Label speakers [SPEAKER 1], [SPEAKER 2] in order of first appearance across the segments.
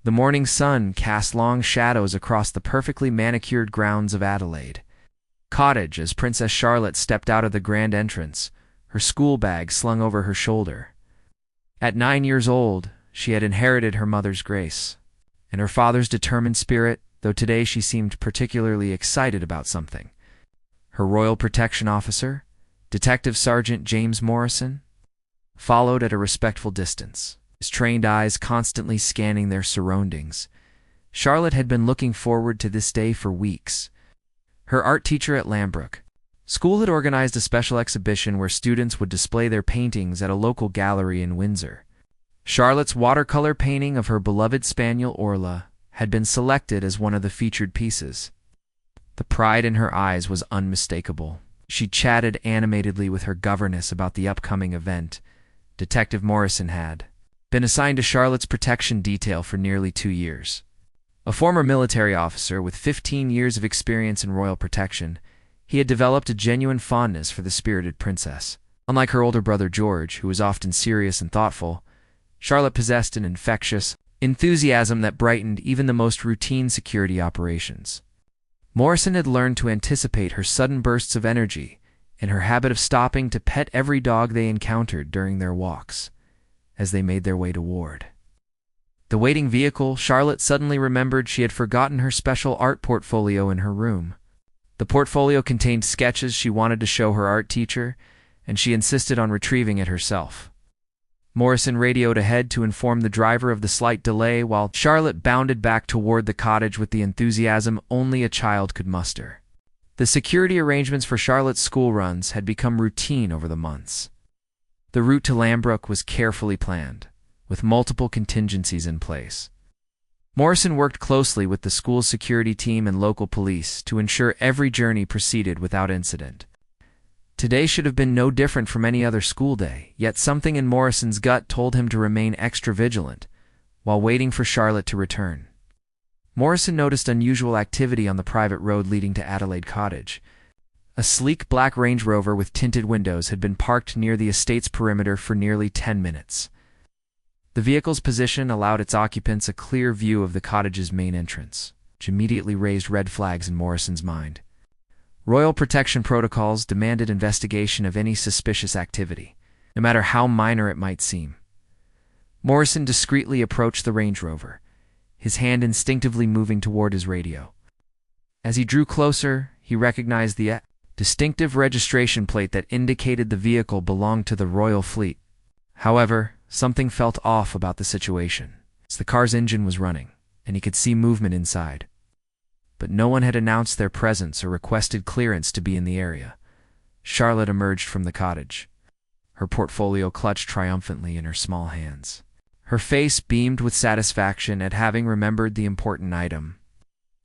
[SPEAKER 1] The morning sun cast long shadows across the perfectly manicured grounds of Adelaide Cottage as Princess Charlotte stepped out of the grand entrance, her school bag slung over her shoulder. At 9 years old, she had inherited her mother's grace and her father's determined spirit, though today she seemed particularly excited about something. Her royal protection officer, Detective Sergeant James Morrison, followed at a respectful distance, his trained eyes constantly scanning their surroundings. Charlotte had been looking forward to this day for weeks. Her art teacher at Lambrook School had organized a special exhibition where students would display their paintings at a local gallery in Windsor. Charlotte's watercolor painting of her beloved spaniel Orla had been selected as one of the featured pieces. The pride in her eyes was unmistakable. She chatted animatedly with her governess about the upcoming event. Detective Morrison had been assigned to Charlotte's protection detail for nearly 2 years. A former military officer with 15 years of experience in royal protection, he had developed a genuine fondness for the spirited princess. Unlike her older brother George, who was often serious and thoughtful, Charlotte possessed an infectious enthusiasm that brightened even the most routine security operations. Morrison had learned to anticipate her sudden bursts of energy and her habit of stopping to pet every dog they encountered during their walks as they made their way toward the waiting vehicle. Charlotte suddenly remembered she had forgotten her special art portfolio in her room. The portfolio contained sketches she wanted to show her art teacher, and she insisted on retrieving it herself. Morrison radioed ahead to inform the driver of the slight delay while Charlotte bounded back toward the cottage with the enthusiasm only a child could muster. The security arrangements for Charlotte's school runs had become routine over the months. The route to Lambrook was carefully planned, with multiple contingencies in place. Morrison worked closely with the school's security team and local police to ensure every journey proceeded without incident. Today should have been no different from any other school day, yet something in Morrison's gut told him to remain extra vigilant while waiting for Charlotte to return. Morrison noticed unusual activity on the private road leading to Adelaide Cottage. A sleek black Range Rover with tinted windows had been parked near the estate's perimeter for nearly 10 minutes. The vehicle's position allowed its occupants a clear view of the cottage's main entrance, which immediately raised red flags in Morrison's mind. Royal protection protocols demanded investigation of any suspicious activity, no matter how minor it might seem. Morrison discreetly approached the Range Rover, his hand instinctively moving toward his radio. As he drew closer, he recognized the distinctive registration plate that indicated the vehicle belonged to the royal fleet. However, something felt off about the situation, as the car's engine was running, and he could see movement inside. But no one had announced their presence or requested clearance to be in the area. Charlotte emerged from the cottage, her portfolio clutched triumphantly in her small hands. Her face beamed with satisfaction at having remembered the important item.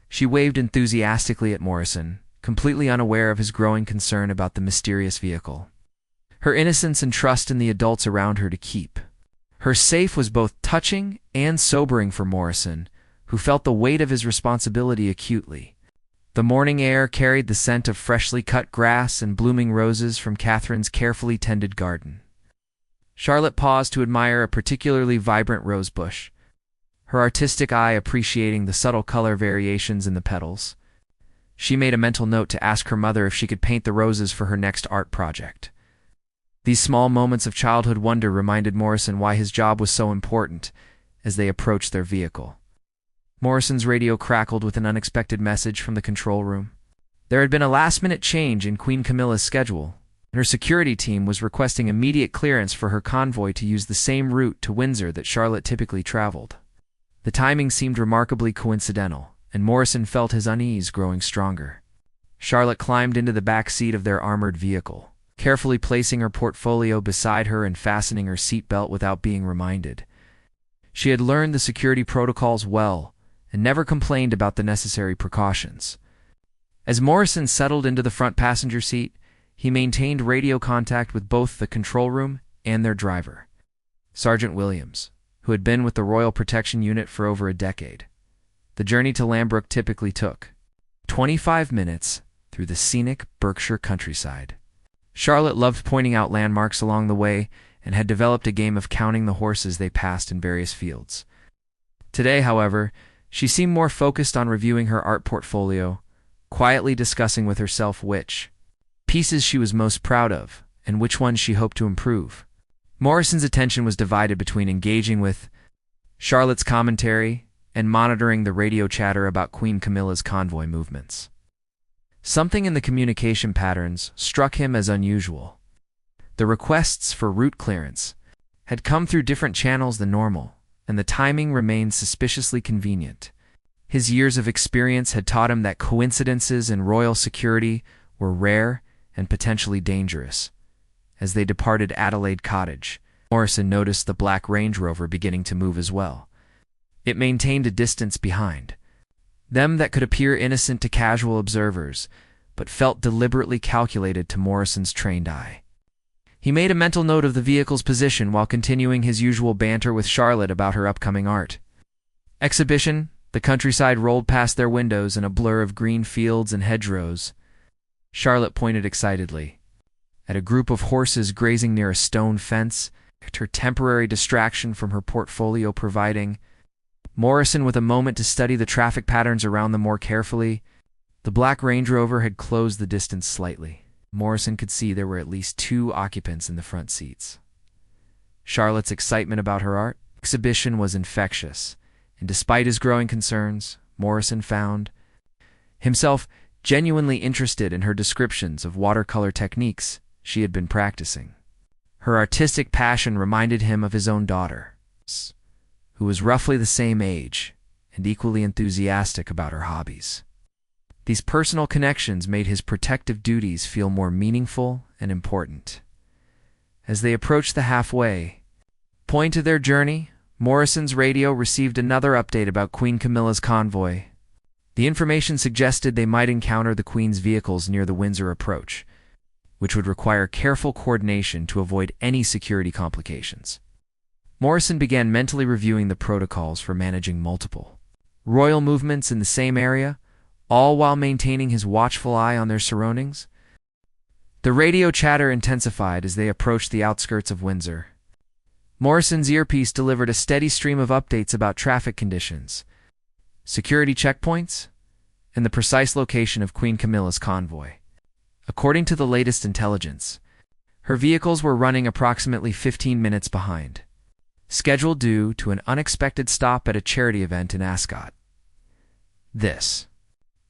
[SPEAKER 1] She waved enthusiastically at Morrison, completely unaware of his growing concern about the mysterious vehicle. Her innocence and trust in the adults around her to keep. Her safe was both touching and sobering for Morrison, who felt the weight of his responsibility acutely. The morning air carried the scent of freshly cut grass and blooming roses from Catherine's carefully tended garden. Charlotte paused to admire a particularly vibrant rose bush, her artistic eye appreciating the subtle color variations in the petals. She made a mental note to ask her mother if she could paint the roses for her next art project. These small moments of childhood wonder reminded Morrison why his job was so important as they approached their vehicle. Morrison's radio crackled with an unexpected message from the control room. There had been a last-minute change in Queen Camilla's schedule, and her security team was requesting immediate clearance for her convoy to use the same route to Windsor that Charlotte typically traveled. The timing seemed remarkably coincidental, and Morrison felt his unease growing stronger. Charlotte climbed into the back seat of their armored vehicle, carefully placing her portfolio beside her and fastening her seatbelt without being reminded. She had learned the security protocols well, and never complained about the necessary precautions. As Morrison settled into the front passenger seat, he maintained radio contact with both the control room and their driver, Sergeant Williams, who had been with the Royal Protection Unit for over a decade. The journey to Lambrook typically took 25 minutes through the scenic Berkshire countryside. Charlotte loved pointing out landmarks along the way and had developed a game of counting the horses they passed in various fields. Today, however, she seemed more focused on reviewing her art portfolio, quietly discussing with herself which pieces she was most proud of and which ones she hoped to improve. Morrison's attention was divided between engaging with Charlotte's commentary and monitoring the radio chatter about Queen Camilla's convoy movements. Something in the communication patterns struck him as unusual. The requests for route clearance had come through different channels than normal, and the timing remained suspiciously convenient. His years of experience had taught him that coincidences in royal security were rare and potentially dangerous. As they departed Adelaide Cottage, Morrison noticed the black Range Rover beginning to move as well. It maintained a distance behind them that could appear innocent to casual observers, but felt deliberately calculated to Morrison's trained eye. He made a mental note of the vehicle's position while continuing his usual banter with Charlotte about her upcoming art exhibition. The countryside rolled past their windows in a blur of green fields and hedgerows. Charlotte pointed excitedly at a group of horses grazing near a stone fence, her temporary distraction from her portfolio providing Morrison with a moment to study the traffic patterns around them more carefully. The black Range Rover had closed the distance slightly. Morrison could see there were at least 2 occupants in the front seats. Charlotte's excitement about her art exhibition was infectious, and despite his growing concerns, Morrison found himself genuinely interested in her descriptions of watercolor techniques she had been practicing. Her artistic passion reminded him of his own daughter, who was roughly the same age and equally enthusiastic about her hobbies. These personal connections made his protective duties feel more meaningful and important. As they approached the halfway point of their journey, Morrison's radio received another update about Queen Camilla's convoy. The information suggested they might encounter the Queen's vehicles near the Windsor approach, which would require careful coordination to avoid any security complications. Morrison began mentally reviewing the protocols for managing multiple royal movements in the same area, all while maintaining his watchful eye on their surroundings. The radio chatter intensified as they approached the outskirts of Windsor. Morrison's earpiece delivered a steady stream of updates about traffic conditions, security checkpoints, and the precise location of Queen Camilla's convoy. According to the latest intelligence, her vehicles were running approximately 15 minutes behind, scheduled due to an unexpected stop at a charity event in Ascot. This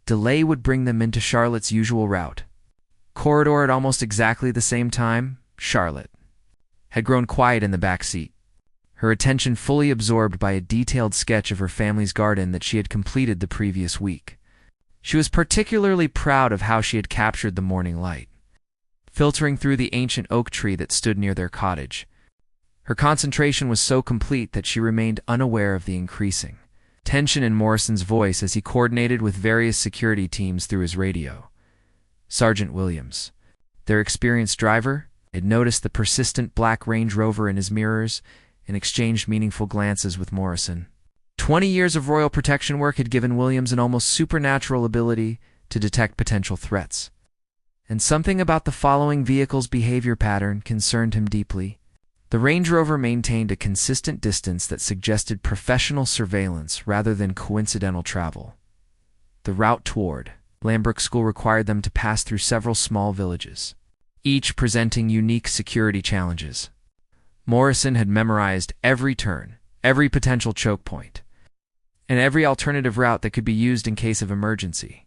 [SPEAKER 1] delay would bring them into Charlotte's usual route corridor at almost exactly the same time. Charlotte had grown quiet in the back seat, her attention fully absorbed by a detailed sketch of her family's garden that she had completed the previous week. She was particularly proud of how she had captured the morning light, filtering through the ancient oak tree that stood near their cottage. Her concentration was so complete that she remained unaware of the increasing tension in Morrison's voice as he coordinated with various security teams through his radio. Sergeant Williams, their experienced driver, had noticed the persistent black Range Rover in his mirrors and exchanged meaningful glances with Morrison. 20 years of royal protection work had given Williams an almost supernatural ability to detect potential threats. And something about the following vehicle's behavior pattern concerned him deeply. The Range Rover maintained a consistent distance that suggested professional surveillance rather than coincidental travel. The route toward Lambrook School required them to pass through several small villages, each presenting unique security challenges. Morrison had memorized every turn, every potential choke point, and every alternative route that could be used in case of emergency.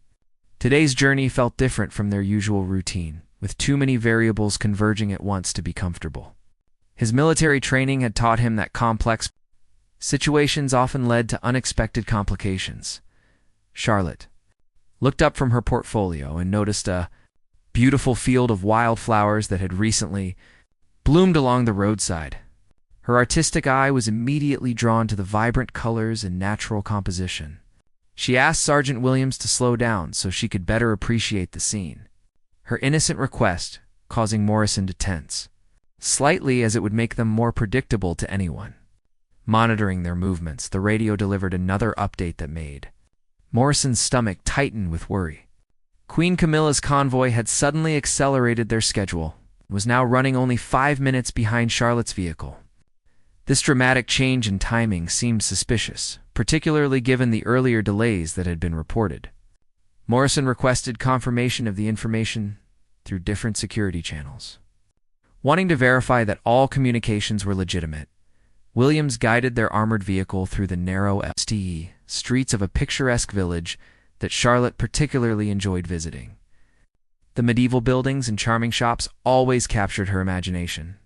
[SPEAKER 1] Today's journey felt different from their usual routine, with too many variables converging at once to be comfortable. His military training had taught him that complex situations often led to unexpected complications. Charlotte looked up from her portfolio and noticed a beautiful field of wildflowers that had recently bloomed along the roadside. Her artistic eye was immediately drawn to the vibrant colors and natural composition. She asked Sergeant Williams to slow down so she could better appreciate the scene, her innocent request causing Morrison to tense slightly as it would make them more predictable to anyone. Monitoring their movements, the radio delivered another update that made Morrison's stomach tighten with worry. Queen Camilla's convoy had suddenly accelerated their schedule, and was now running only 5 minutes behind Charlotte's vehicle. This dramatic change in timing seemed suspicious, particularly given the earlier delays that had been reported. Morrison requested confirmation of the information through different security channels. Wanting to verify that all communications were legitimate, Williams guided their armored vehicle through the narrow streets of a picturesque village that Charlotte particularly enjoyed visiting. The medieval buildings and charming shops always captured her imagination,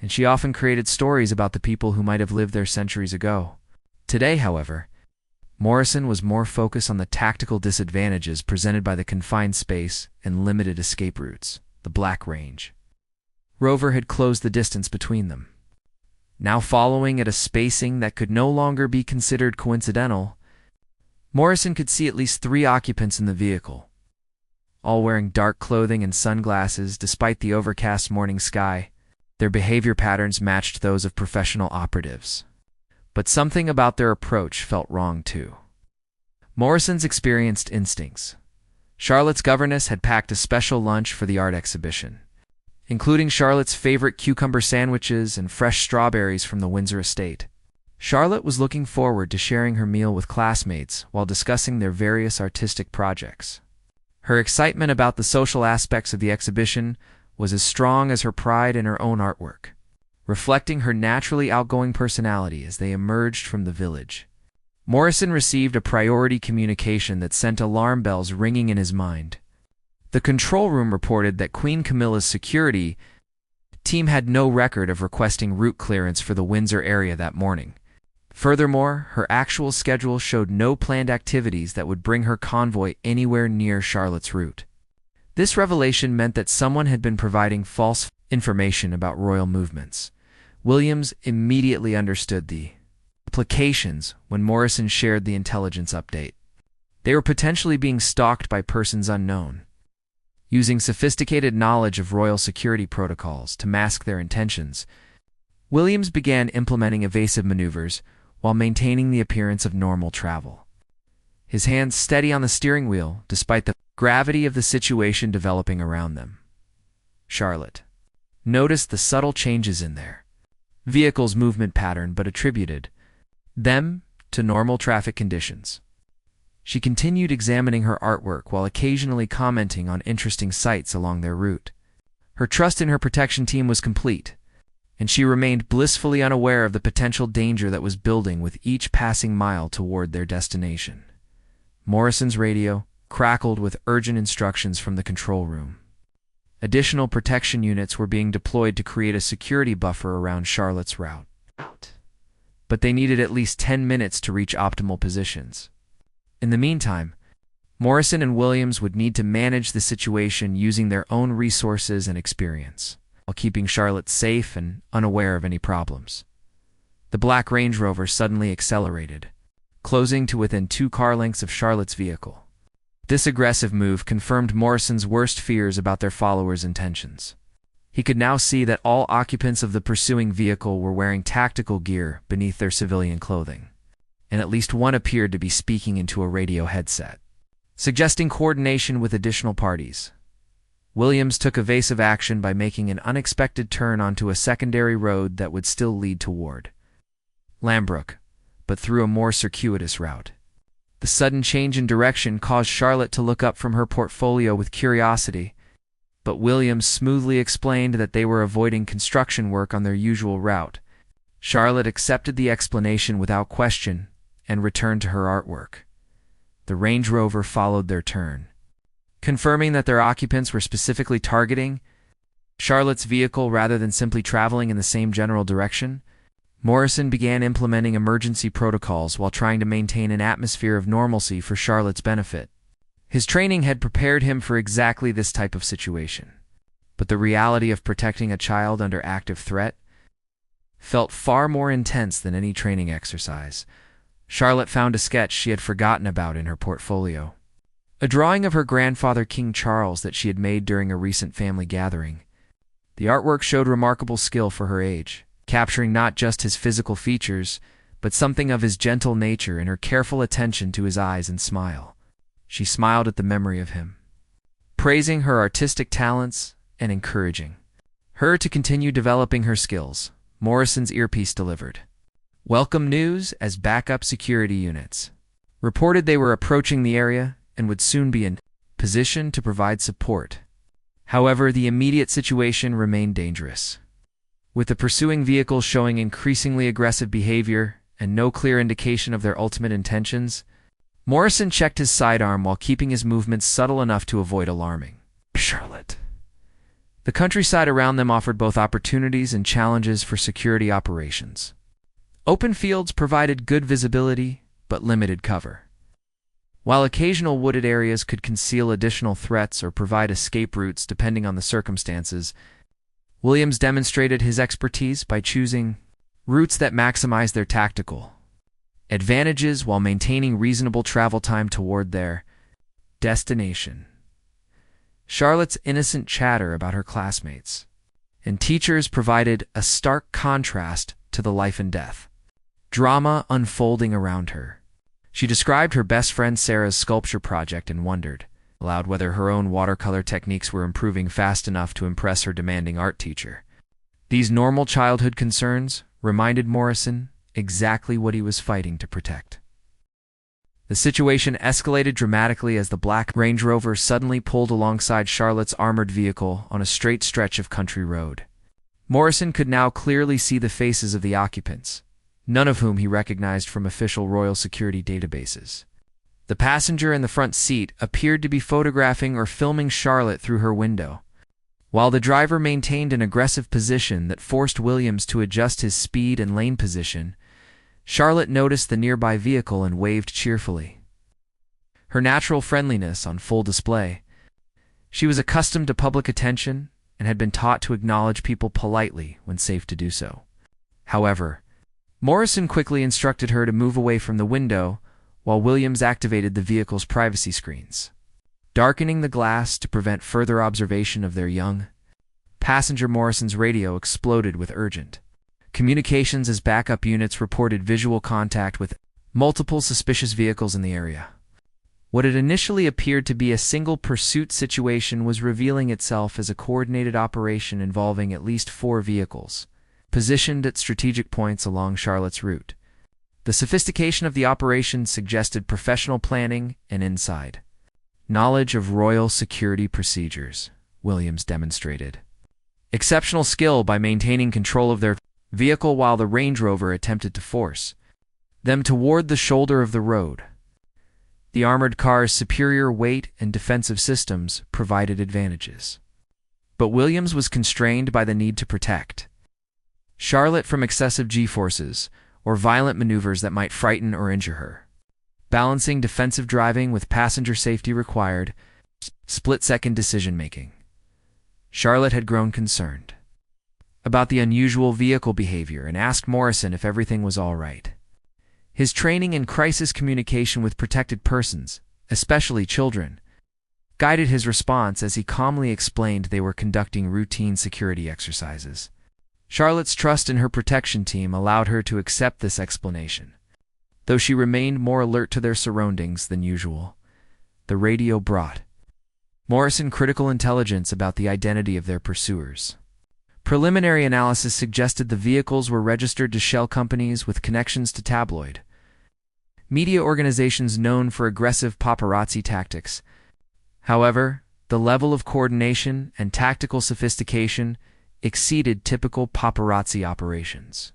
[SPEAKER 1] and she often created stories about the people who might have lived there centuries ago. Today, however, Morrison was more focused on the tactical disadvantages presented by the confined space and limited escape routes. The Black Range Rover had closed the distance between them. Now following at a spacing that could no longer be considered coincidental, Morrison could see at least 3 occupants in the vehicle, all wearing dark clothing and sunglasses despite the overcast morning sky. Their behavior patterns matched those of professional operatives. But something about their approach felt wrong too. Morrison's experienced instincts. Charlotte's governess had packed a special lunch for the art exhibition, including Charlotte's favorite cucumber sandwiches and fresh strawberries from the Windsor estate. Charlotte was looking forward to sharing her meal with classmates while discussing their various artistic projects. Her excitement about the social aspects of the exhibition was as strong as her pride in her own artwork, reflecting her naturally outgoing personality as they emerged from the village. Morrison received a priority communication that sent alarm bells ringing in his mind. The control room reported that Queen Camilla's security team had no record of requesting route clearance for the Windsor area that morning. Furthermore, her actual schedule showed no planned activities that would bring her convoy anywhere near Charlotte's route. This revelation meant that someone had been providing false information about royal movements. Williams immediately understood the implications when Morrison shared the intelligence update. They were potentially being stalked by persons unknown, using sophisticated knowledge of royal security protocols to mask their intentions. Williams began implementing evasive maneuvers while maintaining the appearance of normal travel, his hands steady on the steering wheel despite the gravity of the situation developing around them. Charlotte noticed the subtle changes in their vehicle's movement pattern but attributed them to normal traffic conditions. She continued examining her artwork while occasionally commenting on interesting sights along their route. Her trust in her protection team was complete, and she remained blissfully unaware of the potential danger that was building with each passing mile toward their destination. Morrison's radio crackled with urgent instructions from the control room. Additional protection units were being deployed to create a security buffer around Charlotte's route, but they needed at least 10 minutes to reach optimal positions. In the meantime, Morrison and Williams would need to manage the situation using their own resources and experience, while keeping Charlotte safe and unaware of any problems. The Black Range Rover suddenly accelerated, closing to within 2 car lengths of Charlotte's vehicle. This aggressive move confirmed Morrison's worst fears about their followers' intentions. He could now see that all occupants of the pursuing vehicle were wearing tactical gear beneath their civilian clothing, and at least one appeared to be speaking into a radio headset, suggesting coordination with additional parties. Williams took evasive action by making an unexpected turn onto a secondary road that would still lead toward Lambrook, but through a more circuitous route. The sudden change in direction caused Charlotte to look up from her portfolio with curiosity, but Williams smoothly explained that they were avoiding construction work on their usual route. Charlotte accepted the explanation without question and returned to her artwork. The Range Rover followed their turn, confirming that their occupants were specifically targeting Charlotte's vehicle rather than simply traveling in the same general direction. Morrison began implementing emergency protocols while trying to maintain an atmosphere of normalcy for Charlotte's benefit. His training had prepared him for exactly this type of situation, but the reality of protecting a child under active threat felt far more intense than any training exercise. Charlotte found a sketch she had forgotten about in her portfolio, a drawing of her grandfather King Charles that she had made during a recent family gathering. The artwork showed remarkable skill for her age, capturing not just his physical features, but something of his gentle nature and her careful attention to his eyes and smile. She smiled at the memory of him, praising her artistic talents and encouraging her to continue developing her skills. Morrison's earpiece delivered. welcome news as backup security units reported they were approaching the area and would soon be in position to provide support. However, the immediate situation remained dangerous. With the pursuing vehicles showing increasingly aggressive behavior and no clear indication of their ultimate intentions, Morrison checked his sidearm while keeping his movements subtle enough to avoid alarming Charlotte. The countryside around them offered both opportunities and challenges for security operations. Open fields provided good visibility, but limited cover, while occasional wooded areas could conceal additional threats or provide escape routes depending on the circumstances. Williams demonstrated his expertise by choosing routes that maximized their tactical advantages while maintaining reasonable travel time toward their destination. Charlotte's innocent chatter about her classmates and teachers provided a stark contrast to the life and death drama unfolding around her. She described her best friend Sarah's sculpture project and wondered aloud whether her own watercolor techniques were improving fast enough to impress her demanding art teacher. These normal childhood concerns reminded Morrison exactly what he was fighting to protect. The situation escalated dramatically as the black Range Rover suddenly pulled alongside Charlotte's armored vehicle on a straight stretch of country road. Morrison could now clearly see the faces of the occupants, none of whom he recognized from official royal security databases. The passenger in the front seat appeared to be photographing or filming Charlotte through her window, while the driver maintained an aggressive position that forced Williams to adjust his speed and lane position. Charlotte noticed the nearby vehicle and waved cheerfully, her natural friendliness on full display. She was accustomed to public attention and had been taught to acknowledge people politely when safe to do so. However, Morrison quickly instructed her to move away from the window while Williams activated the vehicle's privacy screens, darkening the glass to prevent further observation of their young passenger. Morrison's radio exploded with urgent communications as backup units reported visual contact with multiple suspicious vehicles in the area. What had initially appeared to be a single pursuit situation was revealing itself as a coordinated operation involving at least 4 vehicles, positioned at strategic points along Charlotte's route. The sophistication of the operation suggested professional planning and inside knowledge of royal security procedures. Williams demonstrated exceptional skill by maintaining control of their vehicle while the Range Rover attempted to force them toward the shoulder of the road. The armored car's superior weight and defensive systems provided advantages, but Williams was constrained by the need to protect Charlotte from excessive G-forces or violent maneuvers that might frighten or injure her. Balancing defensive driving with passenger safety required split-second decision-making. Charlotte had grown concerned about the unusual vehicle behavior and asked Morrison if everything was all right. His training in crisis communication with protected persons, especially children, guided his response as he calmly explained they were conducting routine security exercises. Charlotte's trust in her protection team allowed her to accept this explanation, though she remained more alert to their surroundings than usual. The radio brought Morrison critical intelligence about the identity of their pursuers. Preliminary analysis suggested the vehicles were registered to shell companies with connections to tabloid media organizations known for aggressive paparazzi tactics. However, the level of coordination and tactical sophistication exceeded typical paparazzi operations,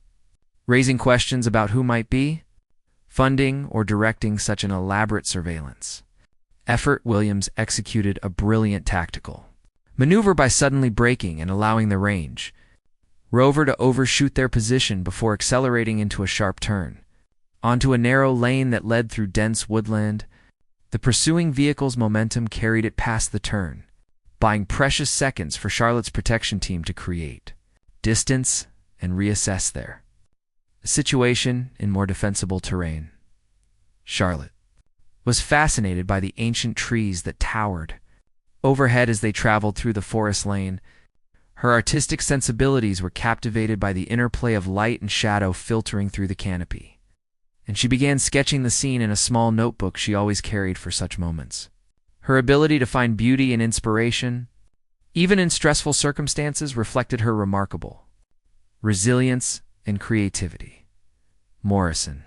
[SPEAKER 1] raising questions about who might be funding or directing such an elaborate surveillance effort. Williams executed a brilliant tactical maneuver by suddenly braking and allowing the Range Rover to overshoot their position before accelerating into a sharp turn onto a narrow lane that led through dense woodland. The pursuing vehicle's momentum carried it past the turn, buying precious seconds for Charlotte's protection team to create distance and reassess their situation in more defensible terrain. Charlotte was fascinated by the ancient trees that towered overhead as they traveled through the forest lane. Her artistic sensibilities were captivated by the interplay of light and shadow filtering through the canopy, and she began sketching the scene in a small notebook she always carried for such moments. Her ability to find beauty and inspiration, even in stressful circumstances, reflected her remarkable resilience and creativity. Morrison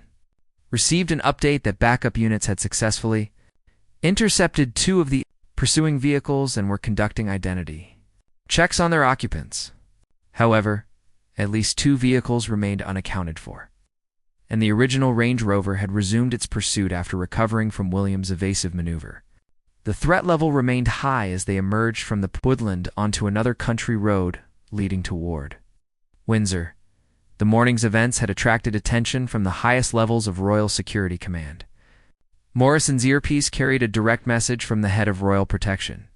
[SPEAKER 1] received an update that backup units had successfully intercepted two of the pursuing vehicles and were conducting identity checks on their occupants. However, at least two vehicles remained unaccounted for, and the original Range Rover had resumed its pursuit after recovering from Williams' evasive maneuver. The threat level remained high as they emerged from the woodland onto another country road leading toward Windsor. The morning's events had attracted attention from the highest levels of Royal Security Command. Morrison's earpiece carried a direct message from the head of Royal Protection,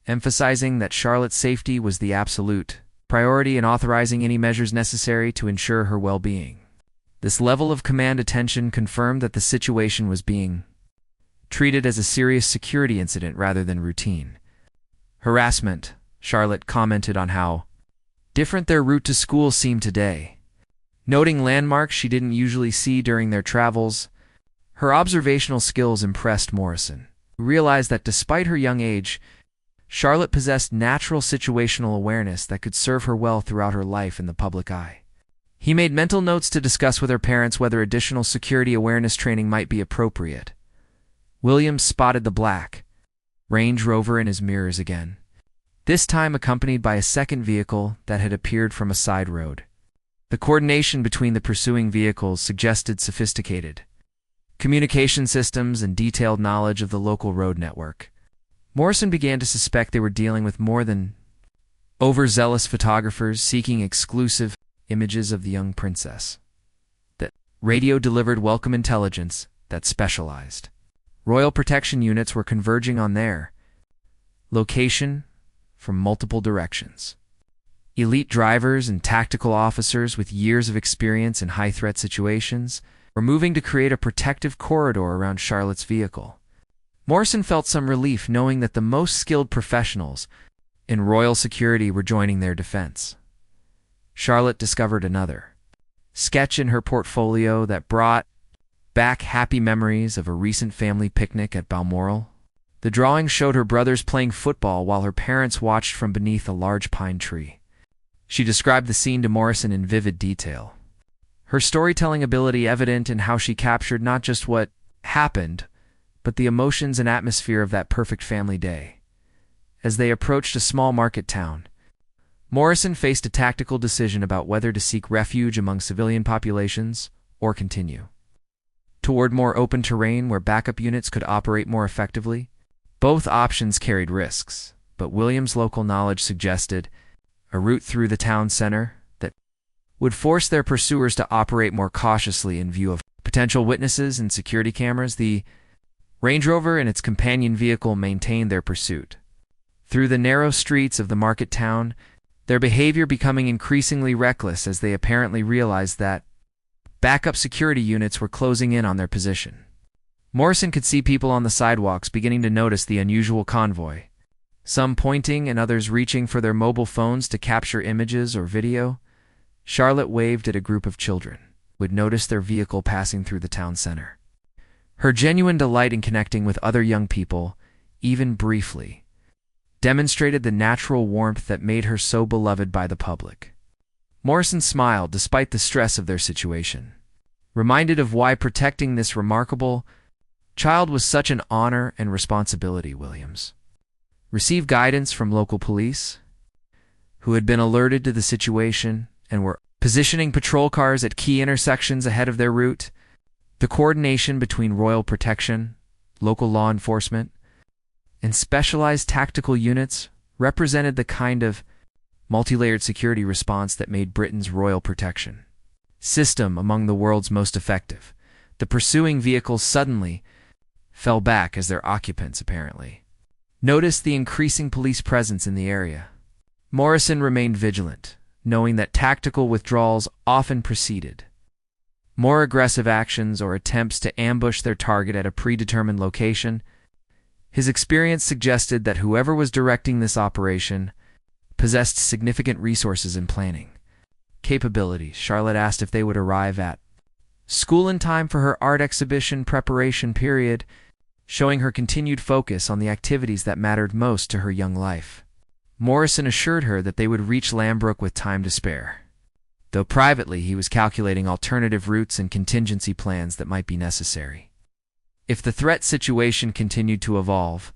[SPEAKER 1] emphasizing that Charlotte's safety was the absolute priority and authorizing any measures necessary to ensure her well-being. This level of command attention confirmed that the situation was being treated as a serious security incident rather than routine harassment. Charlotte commented on how different their route to school seemed today, noting landmarks she didn't usually see during their travels. Her observational skills impressed Morrison, who realized that despite her young age, Charlotte possessed natural situational awareness that could serve her well throughout her life in the public eye. He made mental notes to discuss with her parents whether additional security awareness training might be appropriate. Williams spotted the black Range Rover in his mirrors again, this time accompanied by a second vehicle that had appeared from a side road. The coordination between the pursuing vehicles suggested sophisticated communication systems and detailed knowledge of the local road network. Morrison began to suspect they were dealing with more than overzealous photographers seeking exclusive images of the young princess. The radio delivered welcome intelligence that specialized. Royal Protection units were converging on their location from multiple directions. Elite drivers and tactical officers with years of experience in high-threat situations were moving to create a protective corridor around Charlotte's vehicle. Morrison felt some relief knowing that the most skilled professionals in royal security were joining their defense. Charlotte discovered another sketch in her portfolio that brought back happy memories of a recent family picnic at Balmoral. The drawing showed her brothers playing football while her parents watched from beneath a large pine tree. She described the scene to Morrison in vivid detail, her storytelling ability evident in how she captured not just what happened, but the emotions and atmosphere of that perfect family day. As they approached a small market town, Morrison faced a tactical decision about whether to seek refuge among civilian populations or continue toward more open terrain where backup units could operate more effectively. Both options carried risks, but Williams' local knowledge suggested a route through the town center that would force their pursuers to operate more cautiously in view of potential witnesses and security cameras. The Range Rover and its companion vehicle maintained their pursuit through the narrow streets of the market town, their behavior becoming increasingly reckless as they apparently realized that backup security units were closing in on their position. Morrison could see people on the sidewalks beginning to notice the unusual convoy, some pointing and others reaching for their mobile phones to capture images or video. Charlotte waved at a group of children who had noticed their vehicle passing through the town center. Her genuine delight in connecting with other young people, even briefly, demonstrated the natural warmth that made her so beloved by the public. Morrison smiled despite the stress of their situation, reminded of why protecting this remarkable child was such an honor and responsibility. Williams received guidance from local police, who had been alerted to the situation and were positioning patrol cars at key intersections ahead of their route. The coordination between Royal Protection, local law enforcement, and specialized tactical units represented the kind of multi-layered security response that made Britain's Royal Protection system among the world's most effective. The pursuing vehicles suddenly fell back as their occupants apparently noticed the increasing police presence in the area. Morrison remained vigilant, knowing that tactical withdrawals often preceded more aggressive actions or attempts to ambush their target at a predetermined location. His experience suggested that whoever was directing this operation possessed significant resources and planning capabilities. Charlotte asked if they would arrive at school in time for her art exhibition preparation period, showing her continued focus on the activities that mattered most to her young life. Morrison assured her that they would reach Lambrook with time to spare. though privately he was calculating alternative routes and contingency plans that might be necessary. If the threat situation continued to evolve,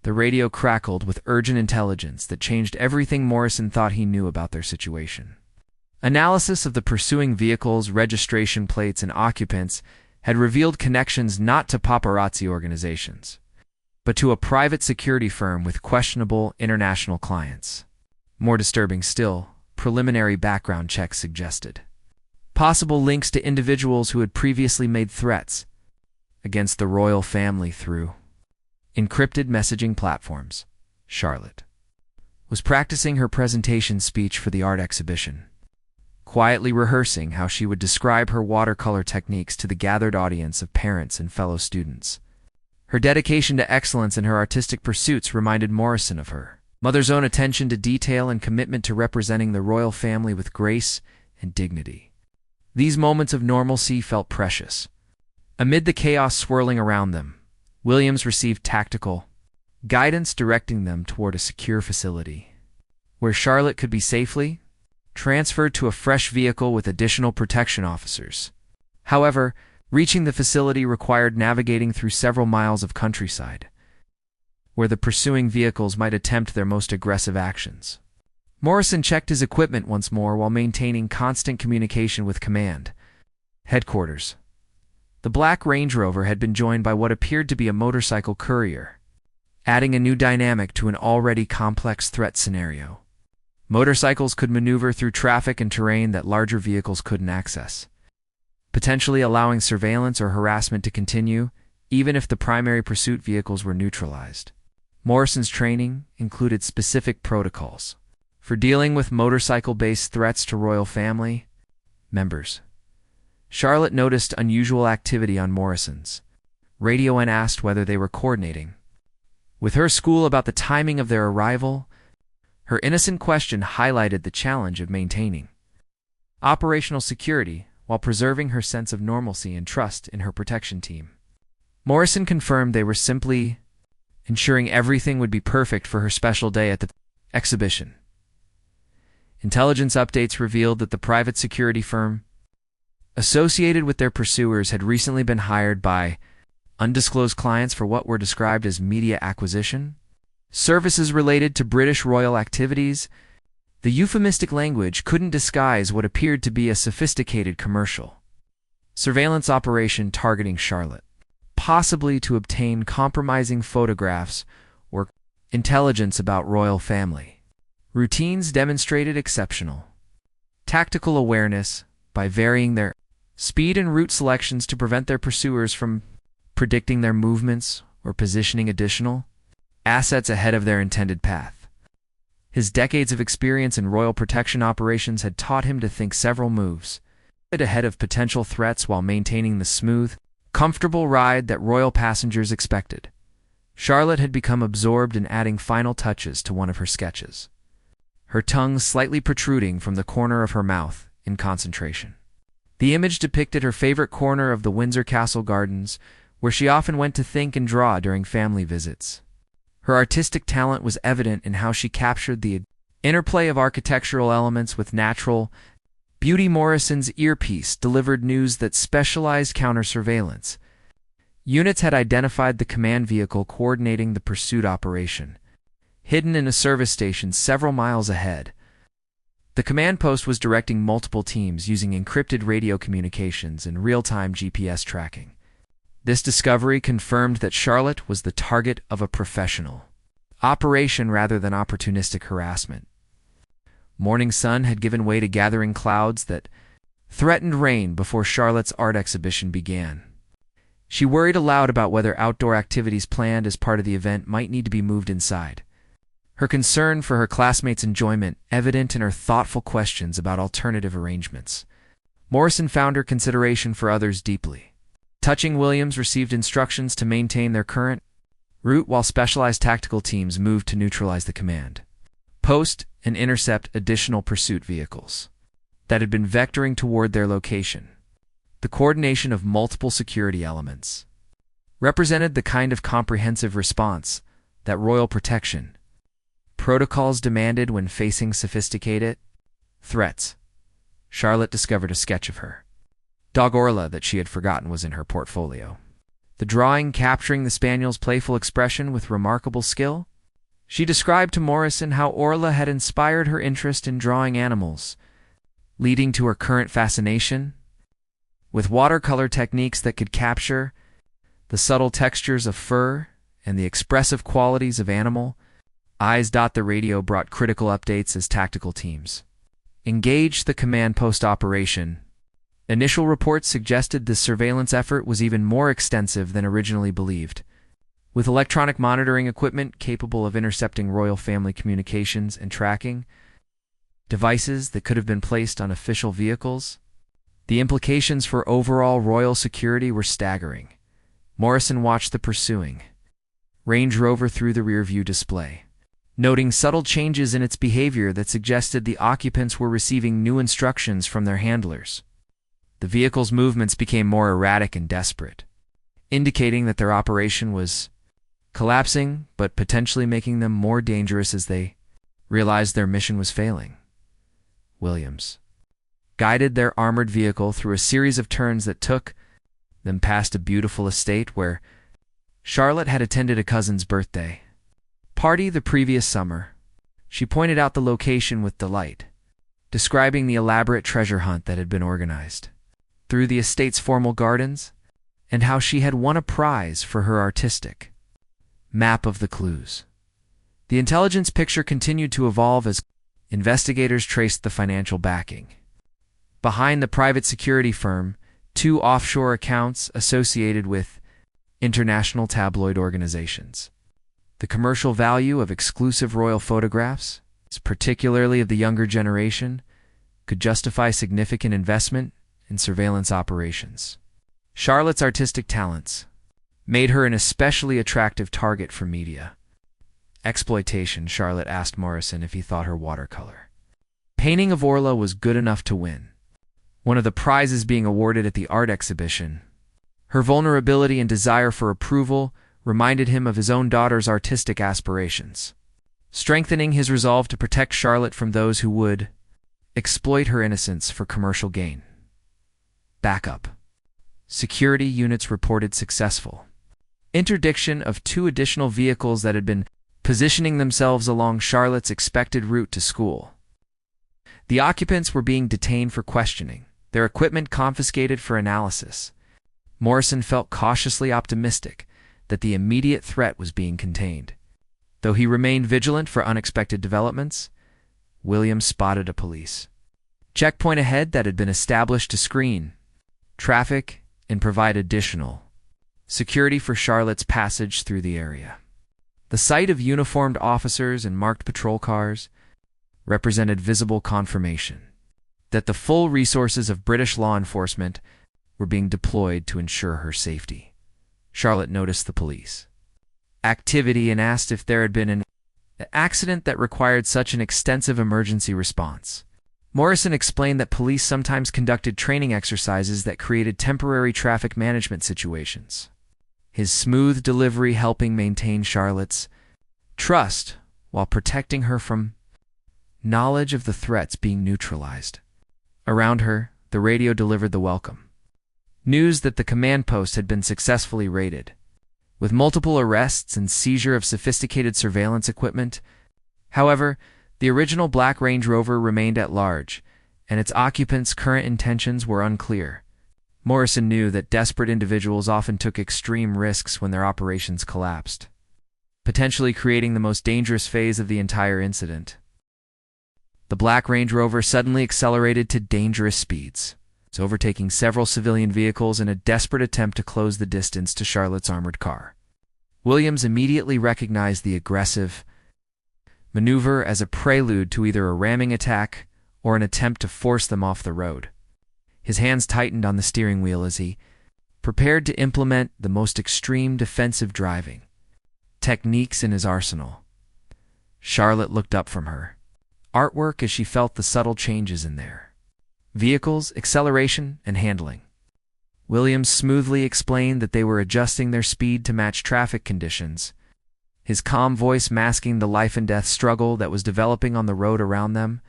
[SPEAKER 1] the radio crackled with urgent intelligence that changed everything Morrison thought he knew about their situation. Analysis of the pursuing vehicles, registration plates, and occupants had revealed connections not to paparazzi organizations, but to a private security firm with questionable international clients. More disturbing still, preliminary background checks suggested possible links to individuals who had previously made threats against the royal family through encrypted messaging platforms. Charlotte was practicing her presentation speech for the art exhibition, quietly rehearsing how she would describe her watercolor techniques to the gathered audience of parents and fellow students. Her dedication to excellence in her artistic pursuits reminded Morrison of her mother's own attention to detail and commitment to representing the royal family with grace and dignity. These moments of normalcy felt precious. Amid the chaos swirling around them, Williams received tactical guidance directing them toward a secure facility, where Charlotte could be safely transferred to a fresh vehicle with additional protection officers. However, reaching the facility required navigating through several miles of countryside, where the pursuing vehicles might attempt their most aggressive actions. Morrison checked his equipment once more while maintaining constant communication with command headquarters. The black Range Rover had been joined by what appeared to be a motorcycle courier, adding a new dynamic to an already complex threat scenario. Motorcycles could maneuver through traffic and terrain that larger vehicles couldn't access, potentially allowing surveillance or harassment to continue, even if the primary pursuit vehicles were neutralized. Morrison's training included specific protocols for dealing with motorcycle-based threats to royal family members. Charlotte noticed unusual activity on Morrison's radio and asked whether they were coordinating with her school about the timing of their arrival. Her innocent question highlighted the challenge of maintaining operational security while preserving her sense of normalcy and trust in her protection team. Morrison confirmed they were simply ensuring everything would be perfect for her special day at the exhibition. Intelligence updates revealed that the private security firm associated with their pursuers had recently been hired by undisclosed clients for what were described as media acquisition services related to British royal activities. The euphemistic language couldn't disguise what appeared to be a sophisticated commercial surveillance operation targeting Charlotte, possibly to obtain compromising photographs or intelligence about royal family. Routines demonstrated exceptional tactical awareness by varying their speed and route selections to prevent their pursuers from predicting their movements or positioning additional assets ahead of their intended path. His decades of experience in royal protection operations had taught him to think several moves ahead of potential threats while maintaining the smooth, comfortable ride that royal passengers expected. Charlotte had become absorbed in adding final touches to one of her sketches, her tongue slightly protruding from the corner of her mouth in concentration. The image depicted her favorite corner of the Windsor Castle gardens, where she often went to think and draw during family visits. Her artistic talent was evident in how she captured the interplay of architectural elements with natural beauty. Morrison's earpiece delivered news that specialized counter-surveillance units had identified the command vehicle coordinating the pursuit operation, hidden in a service station several miles ahead. The command post was directing multiple teams using encrypted radio communications and real-time GPS tracking. This discovery confirmed that Charlotte was the target of a professional operation rather than opportunistic harassment. Morning sun had given way to gathering clouds that threatened rain before Charlotte's art exhibition began. She worried aloud about whether outdoor activities planned as part of the event might need to be moved inside, her concern for her classmates' enjoyment evident in her thoughtful questions about alternative arrangements. Morrison found her consideration for others deeply touching. Williams received instructions to maintain their current route while specialized tactical teams moved to neutralize the command post and intercept additional pursuit vehicles that had been vectoring toward their location. The coordination of multiple security elements represented the kind of comprehensive response that royal protection protocols demanded when facing sophisticated threats. Charlotte discovered a sketch of her dog Orla that she had forgotten was in her portfolio. The drawing capturing the spaniel's playful expression with remarkable skill. She described to Morrison how Orla had inspired her interest in drawing animals, leading to her current fascination with watercolor techniques that could capture the subtle textures of fur and the expressive qualities of animal. Eyes. The radio brought critical updates as tactical teams engaged the command post operation. Initial reports suggested the surveillance effort was even more extensive than originally believed, with electronic monitoring equipment capable of intercepting royal family communications and tracking devices that could have been placed on official vehicles. The implications for overall royal security were staggering. Morrison watched the pursuing Range Rover through the rearview display, noting subtle changes in its behavior that suggested the occupants were receiving new instructions from their handlers. The vehicle's movements became more erratic and desperate, indicating that their operation was collapsing, but potentially making them more dangerous as they realized their mission was failing. Williams guided their armored vehicle through a series of turns that took them past a beautiful estate where Charlotte had attended a cousin's birthday party the previous summer. She pointed out the location with delight, describing the elaborate treasure hunt that had been organized through the estate's formal gardens, and how she had won a prize for her artistic map of the clues. The intelligence picture continued to evolve as investigators traced the financial backing behind the private security firm, 2 offshore accounts associated with international tabloid organizations. The commercial value of exclusive royal photographs, particularly of the younger generation, could justify significant investment in surveillance operations. Charlotte's artistic talents made her an especially attractive target for media exploitation. Charlotte asked Morrison if he thought her watercolor painting of Orla was good enough to win one of the prizes being awarded at the art exhibition. Her vulnerability and desire for approval reminded him of his own daughter's artistic aspirations, strengthening his resolve to protect Charlotte from those who would exploit her innocence for commercial gain. Backup. Security units reported successful interdiction of 2 additional vehicles that had been positioning themselves along Charlotte's expected route to school. The occupants were being detained for questioning, their equipment confiscated for analysis. Morrison felt cautiously optimistic that the immediate threat was being contained. Though he remained vigilant for unexpected developments, Williams spotted a police checkpoint ahead that had been established to screen traffic and provide additional security for Charlotte's passage through the area. The sight of uniformed officers and marked patrol cars represented visible confirmation that the full resources of British law enforcement were being deployed to ensure her safety. Charlotte noticed the police activity and asked if there had been an accident that required such an extensive emergency response. Morrison explained that police sometimes conducted training exercises that created temporary traffic management situations, his smooth delivery helping maintain Charlotte's trust while protecting her from knowledge of the threats being neutralized. Around her, the radio delivered the welcome news that the command post had been successfully raided, with multiple arrests and seizure of sophisticated surveillance equipment. However, the original black Range Rover remained at large, and its occupants' current intentions were unclear. Morrison knew that desperate individuals often took extreme risks when their operations collapsed, potentially creating the most dangerous phase of the entire incident. The black Range Rover suddenly accelerated to dangerous speeds, overtaking several civilian vehicles in a desperate attempt to close the distance to Charlotte's armored car. Williams immediately recognized the aggressive maneuver as a prelude to either a ramming attack or an attempt to force them off the road. His hands tightened on the steering wheel as he prepared to implement the most extreme defensive driving techniques in his arsenal. Charlotte looked up from her artwork as she felt the subtle changes in their vehicles, acceleration, and handling. Williams smoothly explained that they were adjusting their speed to match traffic conditions, his calm voice masking the life-and-death struggle that was developing on the road around them.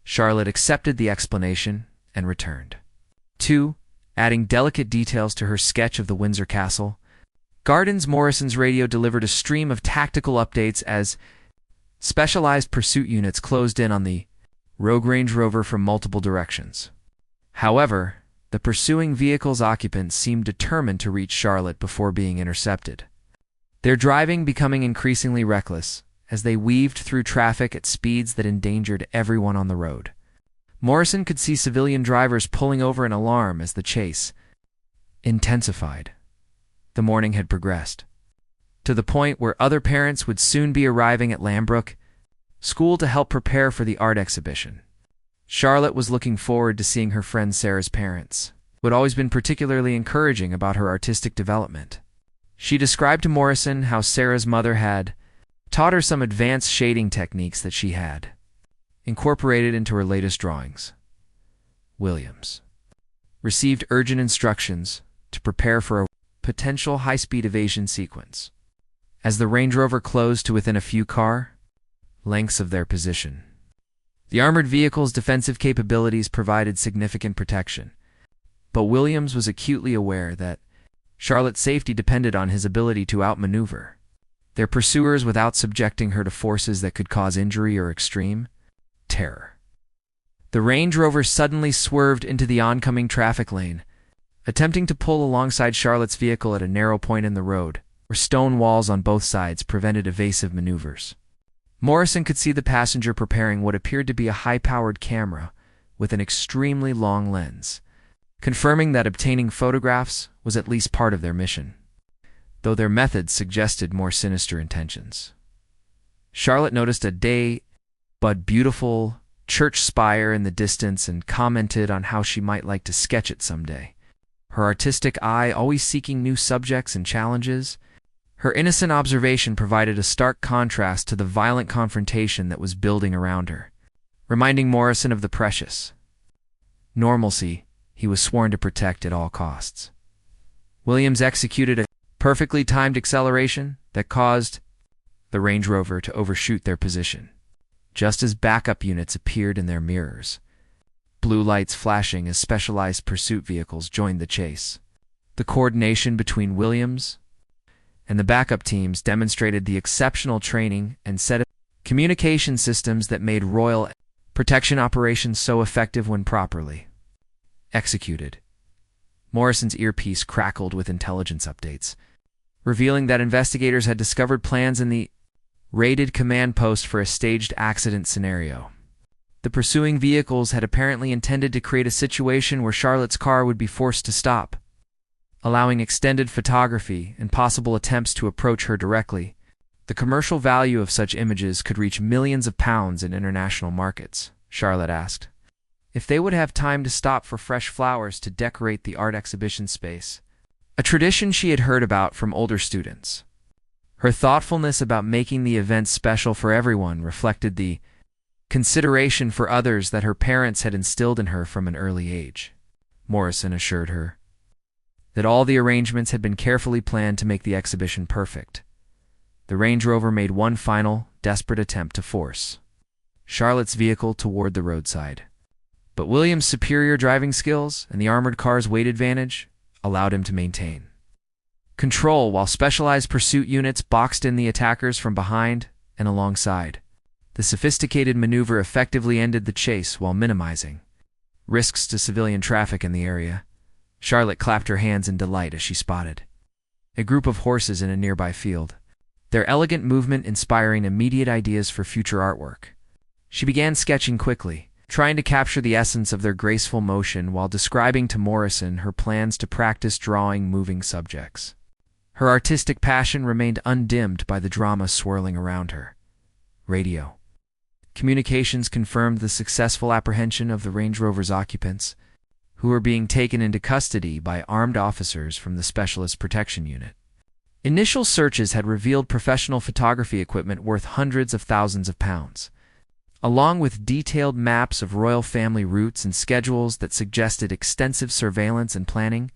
[SPEAKER 1] Charlotte accepted the explanation and returned. 2. Adding delicate details to her sketch of the Windsor Castle, Gardens Morrison's radio delivered a stream of tactical updates as specialized pursuit units closed in on the rogue Range Rover from multiple directions. However, the pursuing vehicle's occupants seemed determined to reach Charlotte before being intercepted, their driving becoming increasingly reckless as they weaved through traffic at speeds that endangered everyone on the road. Morrison could see civilian drivers pulling over in alarm as the chase intensified. The morning had progressed to the point where other parents would soon be arriving at Lambrook School to help prepare for the art exhibition. Charlotte was looking forward to seeing her friend Sarah's parents, who had always been particularly encouraging about her artistic development. She described to Morrison how Sarah's mother had taught her some advanced shading techniques that she had incorporated into her latest drawings. Williams received urgent instructions to prepare for a potential high-speed evasion sequence. As the Range Rover closed to within a few car lengths of their position, the armored vehicle's defensive capabilities provided significant protection, but Williams was acutely aware that Charlotte's safety depended on his ability to outmaneuver their pursuers without subjecting her to forces that could cause injury or extreme terror. The Range Rover suddenly swerved into the oncoming traffic lane, attempting to pull alongside Charlotte's vehicle at a narrow point in the road, where stone walls on both sides prevented evasive maneuvers. Morrison could see the passenger preparing what appeared to be a high-powered camera with an extremely long lens, confirming that obtaining photographs was at least part of their mission, though their methods suggested more sinister intentions. Charlotte noticed a but beautiful church spire in the distance and commented on how she might like to sketch it someday. Her artistic eye always seeking new subjects and challenges, her innocent observation provided a stark contrast to the violent confrontation that was building around her, reminding Morrison of the precious normalcy he was sworn to protect at all costs. Williams executed a perfectly timed acceleration that caused the Range Rover to overshoot their position, just as backup units appeared in their mirrors, blue lights flashing as specialized pursuit vehicles joined the chase. The coordination between Williams and the backup teams demonstrated the exceptional training and set of communication systems that made royal protection operations so effective when properly executed. Morrison's earpiece crackled with intelligence updates, revealing that investigators had discovered plans in the raided command post for a staged accident scenario. The pursuing vehicles had apparently intended to create a situation where Charlotte's car would be forced to stop, allowing extended photography and possible attempts to approach her directly. The commercial value of such images could reach millions of pounds in international markets, Charlotte asked, if they would have time to stop for fresh flowers to decorate the art exhibition space, a tradition she had heard about from older students. Her thoughtfulness about making the event special for everyone reflected the consideration for others that her parents had instilled in her from an early age. Morrison assured her that all the arrangements had been carefully planned to make the exhibition perfect. The Range Rover made one final, desperate attempt to force Charlotte's vehicle toward the roadside, but Williams' superior driving skills and the armored car's weight advantage allowed him to maintain control while specialized pursuit units boxed in the attackers from behind and alongside. The sophisticated maneuver effectively ended the chase while minimizing risks to civilian traffic in the area. Charlotte clapped her hands in delight as she spotted a group of horses in a nearby field, their elegant movement inspiring immediate ideas for future artwork. She began sketching quickly, trying to capture the essence of their graceful motion while describing to Morrison her plans to practice drawing moving subjects. Her artistic passion remained undimmed by the drama swirling around her. Radio communications confirmed the successful apprehension of the Range Rover's occupants, who were being taken into custody by armed officers from the Specialist Protection Unit. Initial searches had revealed professional photography equipment worth hundreds of thousands of pounds, along with detailed maps of royal family routes and schedules that suggested extensive surveillance and planning.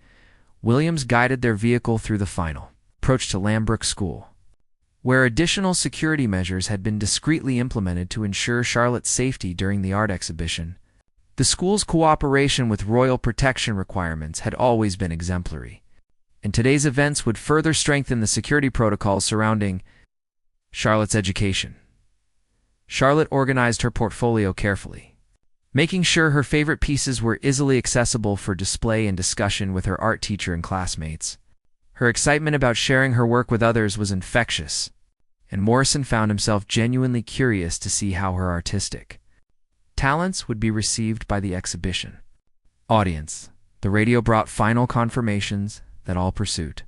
[SPEAKER 1] Williams guided their vehicle through the final approach to Lambrook School, where additional security measures had been discreetly implemented to ensure Charlotte's safety during the art exhibition. The school's cooperation with royal protection requirements had always been exemplary, and today's events would further strengthen the security protocols surrounding Charlotte's education. Charlotte organized her portfolio carefully, making sure her favorite pieces were easily accessible for display and discussion with her art teacher and classmates. Her excitement about sharing her work with others was infectious, and Morrison found himself genuinely curious to see how her artistic talents would be received by the exhibition audience. The radio brought final confirmations that all pursuit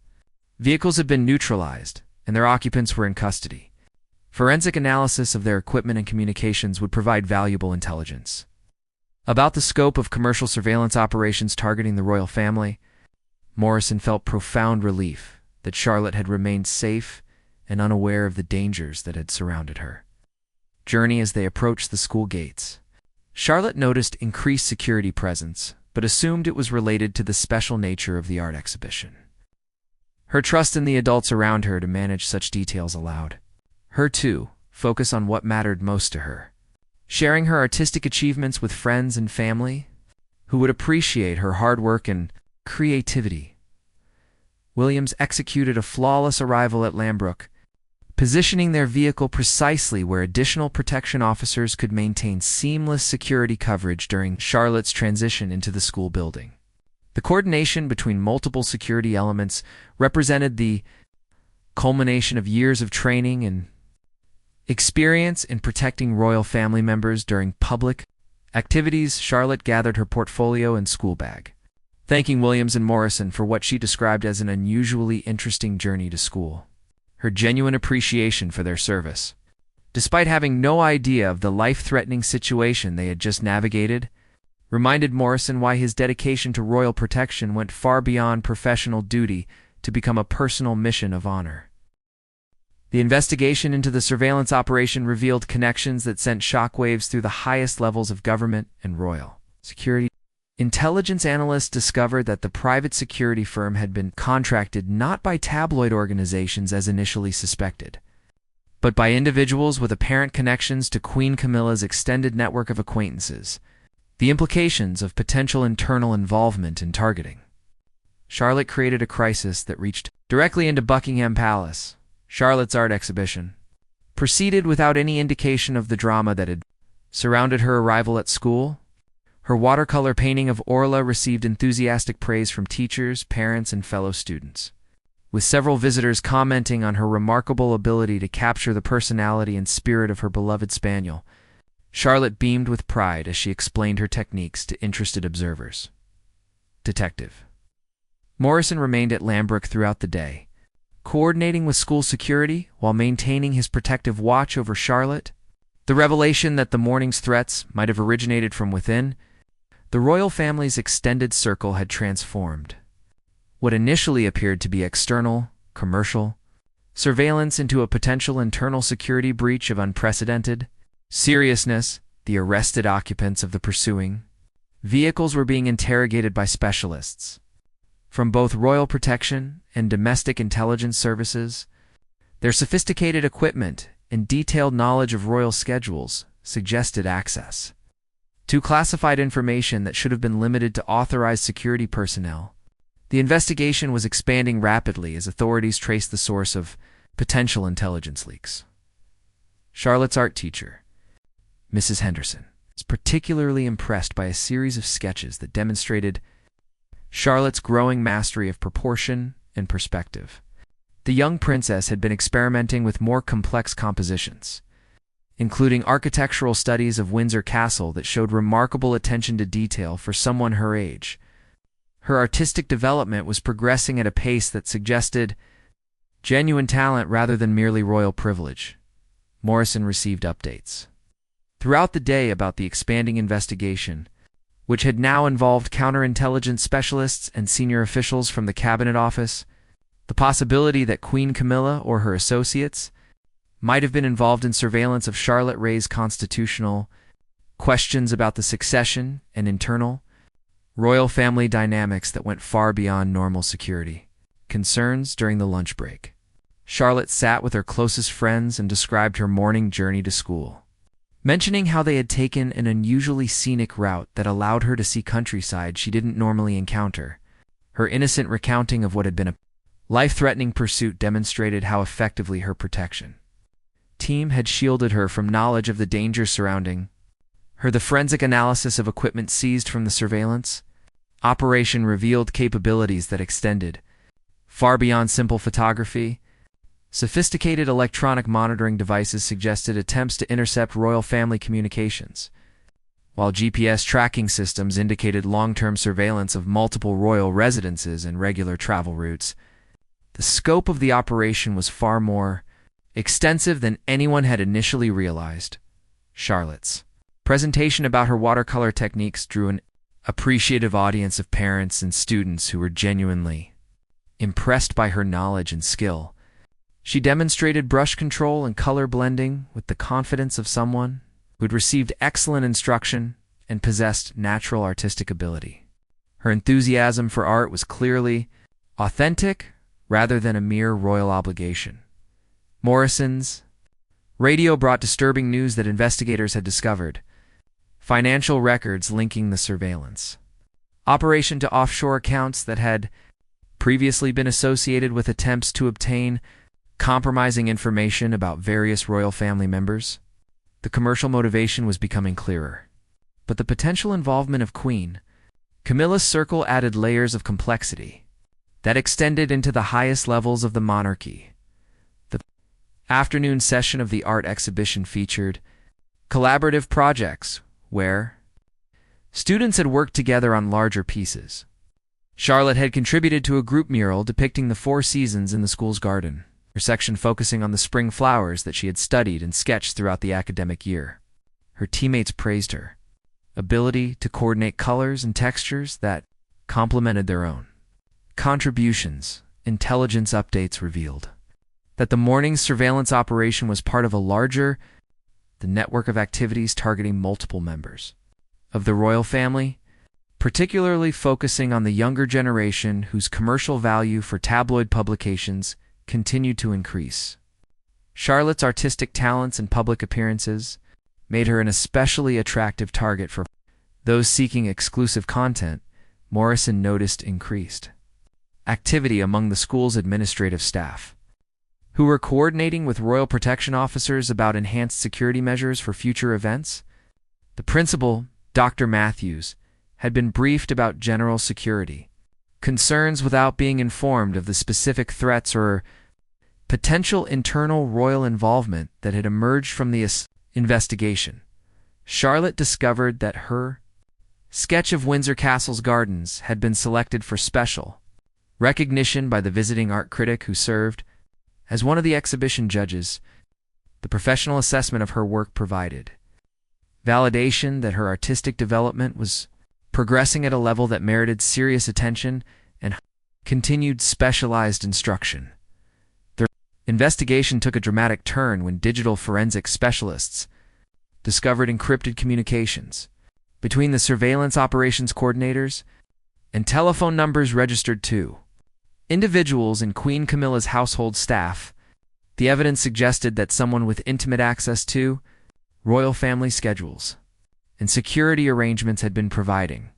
[SPEAKER 1] vehicles had been neutralized and their occupants were in custody. Forensic analysis of their equipment and communications would provide valuable intelligence about the scope of commercial surveillance operations targeting the royal family. Morrison felt profound relief that Charlotte had remained safe and unaware of the dangers that had surrounded her journey. As they approached the school gates, Charlotte noticed increased security presence, but assumed it was related to the special nature of the art exhibition. Her trust in the adults around her to manage such details allowed her to focus on what mattered most to her, sharing her artistic achievements with friends and family who would appreciate her hard work and creativity. Williams executed a flawless arrival at Lambrook, positioning their vehicle precisely where additional protection officers could maintain seamless security coverage during Charlotte's transition into the school building. The coordination between multiple security elements represented the culmination of years of training and experience in protecting royal family members during public activities. Charlotte gathered her portfolio and school bag, thanking Williams and Morrison for what she described as an unusually interesting journey to school. Her genuine appreciation for their service, despite having no idea of the life-threatening situation they had just navigated, reminded Morrison why his dedication to royal protection went far beyond professional duty to become a personal mission of honor. The investigation into the surveillance operation revealed connections that sent shockwaves through the highest levels of government and royal security. Intelligence analysts discovered that the private security firm had been contracted not by tabloid organizations as initially suspected, but by individuals with apparent connections to Queen Camilla's extended network of acquaintances. The implications of potential internal involvement in targeting Charlotte created a crisis that reached directly into Buckingham Palace. Charlotte's art exhibition proceeded without any indication of the drama that had surrounded her arrival at school. Her watercolor painting of Orla received enthusiastic praise from teachers, parents, and fellow students, with several visitors commenting on her remarkable ability to capture the personality and spirit of her beloved spaniel. Charlotte beamed with pride as she explained her techniques to interested observers. Detective Morrison remained at Lambrook throughout the day, coordinating with school security while maintaining his protective watch over Charlotte. The revelation that the morning's threats might have originated from within the royal family's extended circle had transformed what initially appeared to be external, commercial surveillance into a potential internal security breach of unprecedented seriousness. The arrested occupants of the pursuing vehicles were being interrogated by specialists from both royal protection and domestic intelligence services. Their sophisticated equipment and detailed knowledge of royal schedules suggested access to classified information that should have been limited to authorized security personnel. The investigation was expanding rapidly as authorities traced the source of potential intelligence leaks. Charlotte's art teacher, Mrs. Henderson, was particularly impressed by a series of sketches that demonstrated Charlotte's growing mastery of proportion and perspective. The young princess had been experimenting with more complex compositions, including architectural studies of Windsor Castle that showed remarkable attention to detail for someone her age. Her artistic development was progressing at a pace that suggested genuine talent rather than merely royal privilege. Morrison received updates throughout the day about the expanding investigation, which had now involved counterintelligence specialists and senior officials from the Cabinet Office. The possibility that Queen Camilla or her associates might have been involved in surveillance of Charlotte raised constitutional questions about the succession and internal royal family dynamics that went far beyond normal security concerns. During the lunch break, Charlotte sat with her closest friends and described her morning journey to school. mentioning how they had taken an unusually scenic route that allowed her to see countryside she didn't normally encounter. Her innocent recounting of what had been a life-threatening pursuit demonstrated how effectively her protection team had shielded her from knowledge of the dangers surrounding her. The forensic analysis of equipment seized from the surveillance operation revealed capabilities that extended far beyond simple photography. Sophisticated electronic monitoring devices suggested attempts to intercept royal family communications, while GPS tracking systems indicated long-term surveillance of multiple royal residences and regular travel routes. The scope of the operation was far more extensive than anyone had initially realized. Charlotte's presentation about her watercolor techniques drew an appreciative audience of parents and students who were genuinely impressed by her knowledge and skill. She demonstrated brush control and color blending with the confidence of someone who had received excellent instruction and possessed natural artistic ability. Her enthusiasm for art was clearly authentic rather than a mere royal obligation. Morrison's radio brought disturbing news that investigators had discovered financial records linking the surveillance operation to offshore accounts that had previously been associated with attempts to obtain compromising information about various royal family members. The commercial motivation was becoming clearer, but the potential involvement of Queen Camilla's circle added layers of complexity that extended into the highest levels of the monarchy. The afternoon session of the art exhibition featured collaborative projects where students had worked together on larger pieces. Charlotte had contributed to a group mural depicting the 4 seasons in the school's garden, her section focusing on the spring flowers that she had studied and sketched throughout the academic year. Her teammates praised her ability to coordinate colors and textures that complemented their own contributions. Intelligence updates revealed that the morning's surveillance operation was part of a larger network of activities targeting multiple members of the royal family, particularly focusing on the younger generation whose commercial value for tabloid publications continued to increase. Charlotte's artistic talents and public appearances made her an especially attractive target for those seeking exclusive content. Morrison noticed increased activity among the school's administrative staff, who were coordinating with royal protection officers about enhanced security measures for future events. The principal, Dr. Matthews, had been briefed about general security concerns without being informed of the specific threats or potential internal royal involvement that had emerged from the investigation. Charlotte discovered that her sketch of Windsor Castle's gardens had been selected for special recognition by the visiting art critic who served as one of the exhibition judges. The professional assessment of her work provided validation that her artistic development was progressing at a level that merited serious attention and continued specialized instruction. The investigation took a dramatic turn when digital forensic specialists discovered encrypted communications between the surveillance operations coordinators and telephone numbers registered to individuals in Queen Camilla's household staff. The evidence suggested that someone with intimate access to royal family schedules and security arrangements had been providing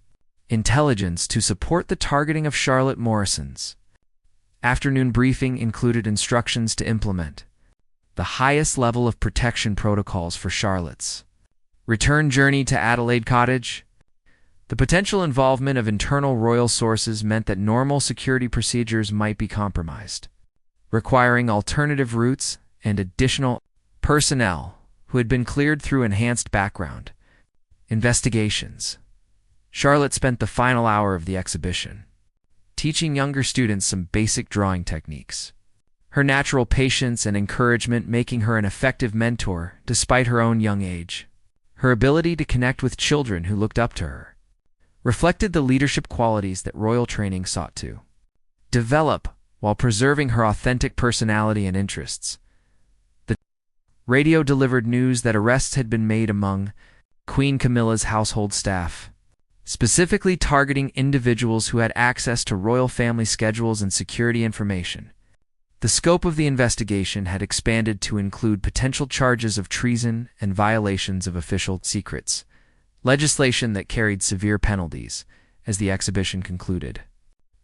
[SPEAKER 1] intelligence to support the targeting of Charlotte. Morrison's afternoon briefing included instructions to implement the highest level of protection protocols for Charlotte's return journey to Adelaide Cottage. The potential involvement of internal royal sources meant that normal security procedures might be compromised, requiring alternative routes and additional personnel who had been cleared through enhanced background investigations. Charlotte spent the final hour of the exhibition teaching younger students some basic drawing techniques, her natural patience and encouragement making her an effective mentor despite her own young age. Her ability to connect with children who looked up to her reflected the leadership qualities that royal training sought to develop while preserving her authentic personality and interests. The radio delivered news that arrests had been made among Queen Camilla's household staff, specifically targeting individuals who had access to royal family schedules and security information. The scope of the investigation had expanded to include potential charges of treason and violations of official secrets, legislation that carried severe penalties, as the exhibition concluded.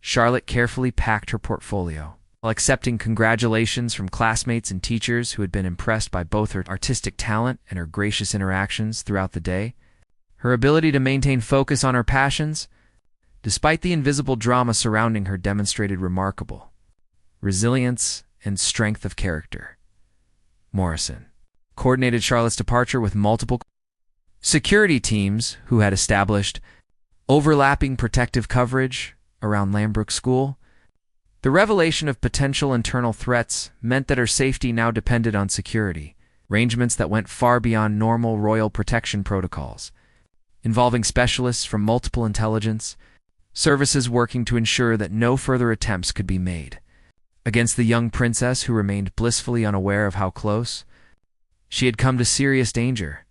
[SPEAKER 1] Charlotte carefully packed her portfolio. While accepting congratulations from classmates and teachers who had been impressed by both her artistic talent and her gracious interactions throughout the day, her ability to maintain focus on her passions, despite the invisible drama surrounding her, demonstrated remarkable resilience and strength of character. Morrison coordinated Charlotte's departure with multiple security teams who had established overlapping protective coverage around Lambrook School. The revelation of potential internal threats meant that her safety now depended on security arrangements that went far beyond normal royal protection protocols, involving specialists from multiple intelligence services working to ensure that no further attempts could be made against the young princess, who remained blissfully unaware of how close she had come to serious danger.